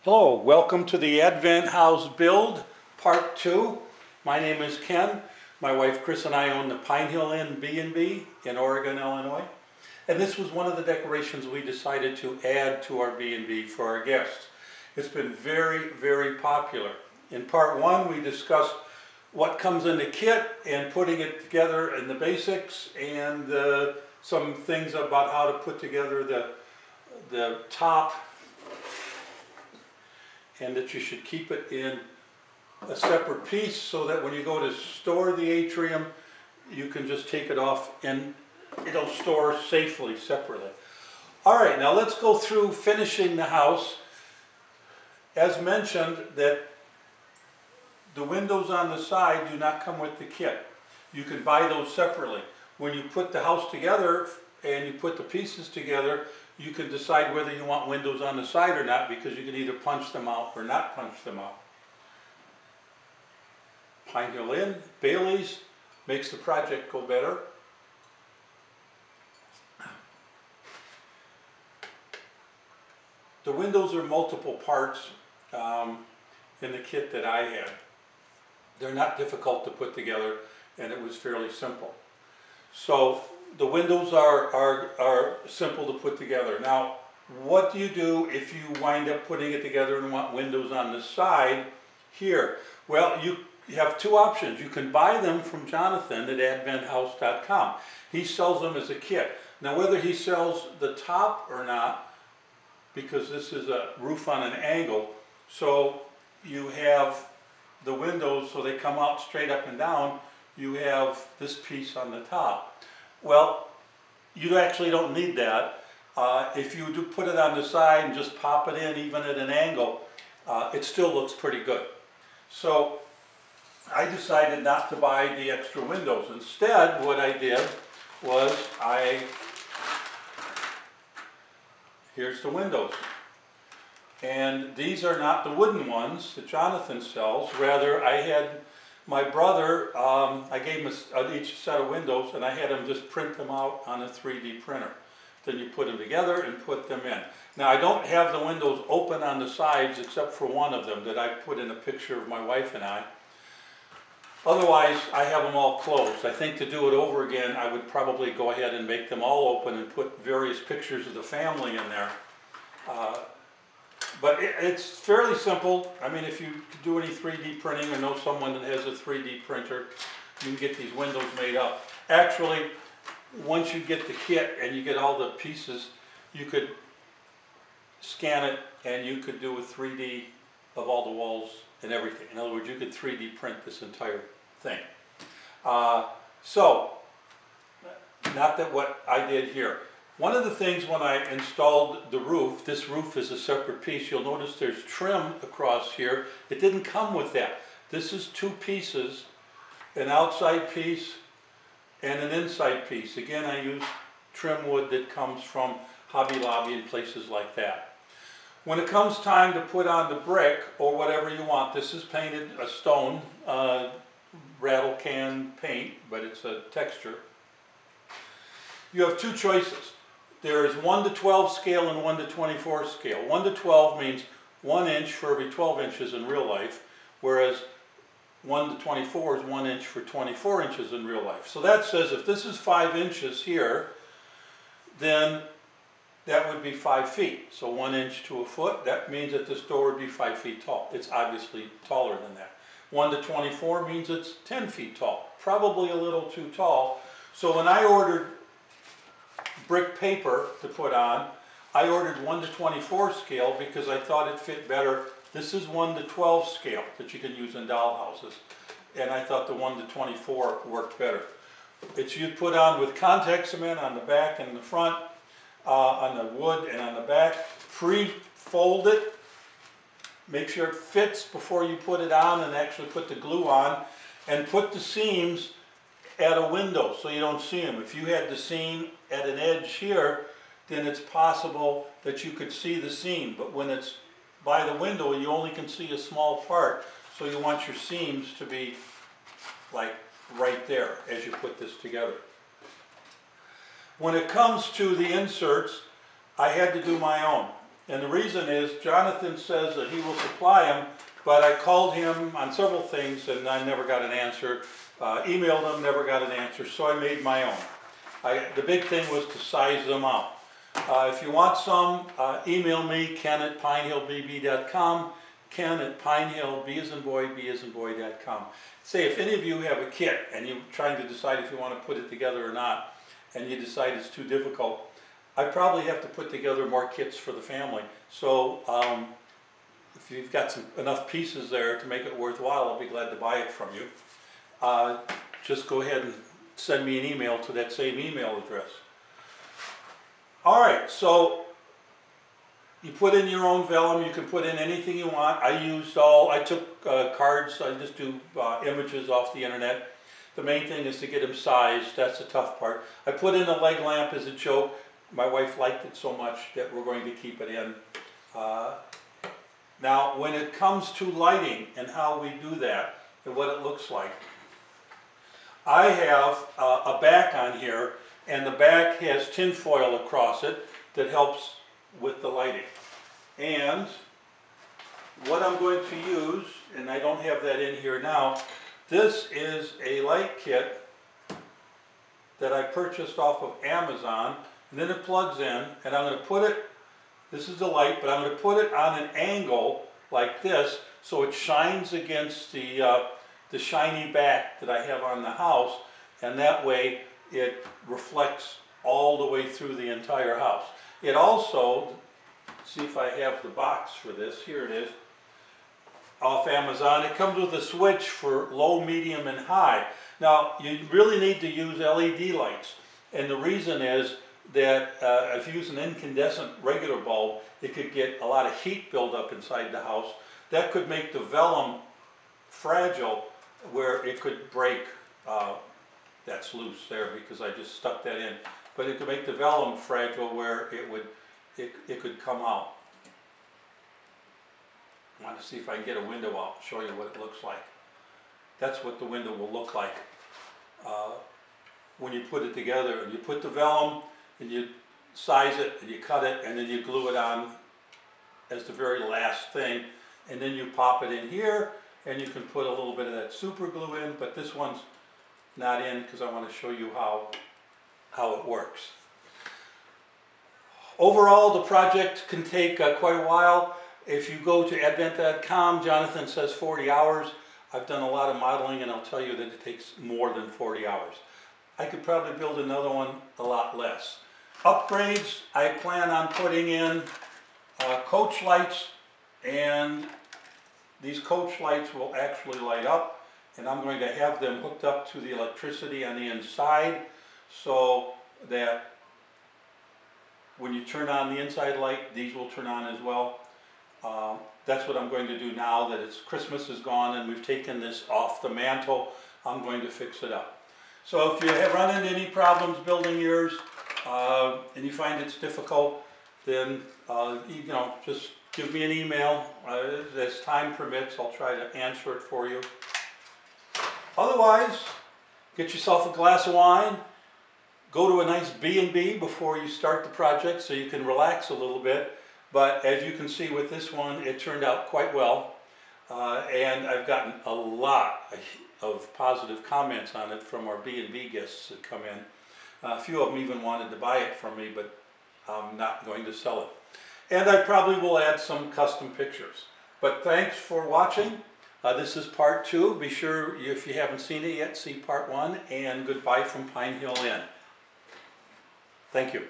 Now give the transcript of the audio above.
Hello, welcome to the Advent House Build, Part 2. My name is Ken. My wife Chris and I own the Pine Hill Inn B&B in Oregon, Illinois. And this was one of the decorations we decided to add to our B&B for our guests. It's been very, very popular. In Part 1 we discussed what comes in the kit and putting it together and the basics and some things about how to put together the top, and that you should keep it in a separate piece so that when you go to store the atrium, you can just take it off and it'll store safely separately. All right, now let's go through finishing the house. As mentioned, that the windows on the side do not come with the kit. You can buy those separately. When you put the house together and you put the pieces together, you can decide whether you want windows on the side or not, because you can either punch them out or not punch them out. Pine Hill Inn, Bailey's, makes the project go better. The windows are multiple parts in the kit that I had. They're not difficult to put together, and it was fairly simple. So the windows are simple to put together. Now, what do you do if you wind up putting it together and want windows on the side here? Well, you have two options. You can buy them from Jonathan at adventhouse.com. He sells them as a kit. Now, whether he sells the top or not, because this is a roof on an angle, so you have the windows so they come out straight up and down, you have this piece on the top. Well, you actually don't need that. If you do put it on the side and just pop it in even at an angle, it still looks pretty good. So I decided not to buy the extra windows. Instead, what I did was here's the windows. And these are not the wooden ones that Jonathan sells. Rather, I had my brother, I gave him each set of windows, and I had him just print them out on a 3D printer. Then you put them together and put them in. Now, I don't have the windows open on the sides except for one of them that I put in a picture of my wife and I. Otherwise, I have them all closed. I think to do it over again, I would probably go ahead and make them all open and put various pictures of the family in there. But it's fairly simple. I mean, if you do any 3D printing or know someone that has a 3D printer, you can get these windows made up. Actually, once you get the kit and you get all the pieces, you could scan it and you could do a 3D of all the walls and everything. In other words, you could 3D print this entire thing. So, not that what I did here. One of the things when I installed the roof, this roof is a separate piece, you'll notice there's trim across here. It didn't come with that. This is two pieces, an outside piece and an inside piece. Again, I use trim wood that comes from Hobby Lobby and places like that. When it comes time to put on the brick or whatever you want, this is painted a stone, rattle can paint, but it's a texture. You have two choices. There is 1 to 12 scale and 1 to 24 scale. 1 to 12 means 1 inch for every 12 inches in real life, whereas 1 to 24 is 1 inch for 24 inches in real life. So that says if this is 5 inches here, then that would be 5 feet. So 1 inch to a foot, that means that this door would be 5 feet tall. It's obviously taller than that. 1 to 24 means it's 10 feet tall. Probably a little too tall. So when I ordered brick paper to put on, I ordered 1 to 24 scale because I thought it fit better. This is 1 to 12 scale that you can use in doll houses, and I thought the 1 to 24 worked better. It's you put on with contact cement on the back and the front, on the wood and on the back. Pre-fold it, make sure it fits before you put it on and actually put the glue on, and put the seams at a window so you don't see them. If you had the seam at an edge here, then it's possible that you could see the seam, but when it's by the window you only can see a small part, so you want your seams to be like right there as you put this together. When it comes to the inserts, I had to do my own. And the reason is Jonathan says that he will supply them, but I called him on several things and I never got an answer. Emailed him, never got an answer, so I made my own. The big thing was to size them out. If you want some, email me, ken@pinehillbb.com, ken@pinehillb.com. Say, if any of you have a kit and you're trying to decide if you want to put it together or not, and you decide it's too difficult, I probably have to put together more kits for the family. So if you've got enough pieces there to make it worthwhile, I'll be glad to buy it from you. Just go ahead and send me an email to that same email address. All right, so you put in your own vellum. You can put in anything you want. I took cards. I just do images off the internet. The main thing is to get them sized. That's the tough part. I put in a leg lamp as a joke. My wife liked it so much that we're going to keep it in. Now, when it comes to lighting and how we do that and what it looks like, I have a back on here, and the back has tin foil across it that helps with the lighting. And what I'm going to use, and I don't have that in here now, this is a light kit that I purchased off of Amazon, and then it plugs in, and I'm going to put it, this is the light, but I'm going to put it on an angle like this so it shines against the shiny back that I have on the house, and that way it reflects all the way through the entire house. It also, see if I have the box for this, here it is, off Amazon. It comes with a switch for low, medium, and high. Now, you really need to use LED lights, and the reason is that if you use an incandescent regular bulb, it could get a lot of heat buildup inside the house. That could make the vellum fragile, where it could break. That's loose there because I just stuck that in. But it could make the vellum fragile where it could come out. I want to see if I can get a window out and show you what it looks like. That's what the window will look like when you put it together. And you put the vellum and you size it and you cut it and then you glue it on as the very last thing. And then you pop it in here and you can put a little bit of that super glue in, but this one's not in because I want to show you how it works. Overall, the project can take quite a while. If you go to advent.com, Jonathan says 40 hours. I've done a lot of modeling and I'll tell you that it takes more than 40 hours. I could probably build another one a lot less. Upgrades, I plan on putting in coach lights, and these coach lights will actually light up, and I'm going to have them hooked up to the electricity on the inside so that when you turn on the inside light, these will turn on as well. That's what I'm going to do now that Christmas is gone and we've taken this off the mantle. I'm going to fix it up. So if you have run into any problems building yours and you find it's difficult, then just give me an email. As time permits, I'll try to answer it for you. Otherwise, get yourself a glass of wine. Go to a nice B&B before you start the project so you can relax a little bit. But as you can see with this one, it turned out quite well. And I've gotten a lot of positive comments on it from our B&B guests that come in. A few of them even wanted to buy it from me, but I'm not going to sell it. And I probably will add some custom pictures. But thanks for watching. This is part 2. Be sure, if you haven't seen it yet, see part 1. And goodbye from Pine Hill Inn. Thank you.